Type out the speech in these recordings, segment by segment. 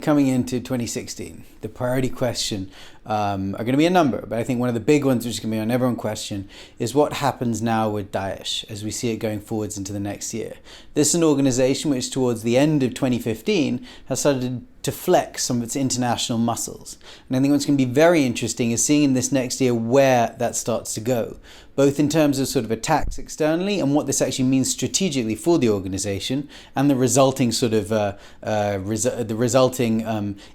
Coming into 2016, the priority question are going to be a number, but I think one of the big ones which is going to be on everyone's question is what happens now with Daesh as we see it going forwards into the next year. This is an organization which towards the end of 2015 has started to flex some of its international muscles. And I think what's going to be very interesting is seeing in this next year where that starts to go, both in terms of sort of attacks externally and what this actually means strategically for the organization and the resulting sort of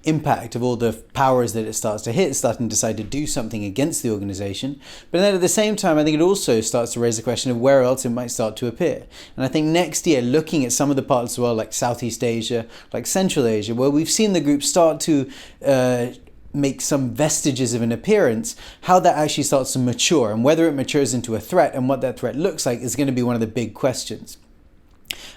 impact of all the powers that it starts to hit, starting to decide to do something against the organization. But then at the same time, I think it also starts to raise the question of where else it might start to appear. And I think next year, looking at some of the parts of the world like Southeast Asia, like Central Asia, where we've seen the group start to make some vestiges of an appearance, how that actually starts to mature and whether it matures into a threat and what that threat looks like is going to be one of the big questions.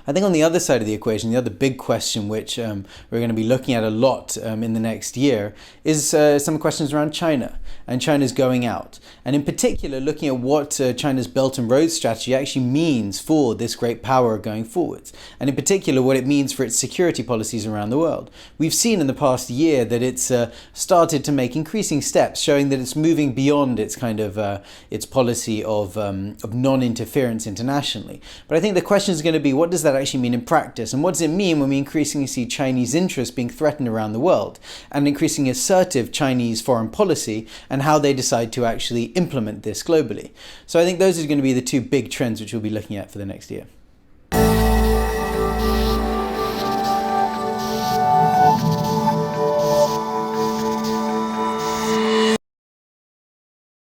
I think on the other side of the equation, the other big question which we're going to be looking at a lot in the next year is some questions around China and China's going out. And in particular, looking at what China's Belt and Road strategy actually means for this great power going forwards. And in particular, what it means for its security policies around the world. We've seen in the past year that it's started to make increasing steps, showing that it's moving beyond its kind of its policy of non-interference internationally. But I think the question is going to be, what does that actually mean in practice, and what does it mean when we increasingly see Chinese interests being threatened around the world and increasing assertive Chinese foreign policy and how they decide to actually implement this globally. So I think those are going to be the two big trends which we'll be looking at for the next year.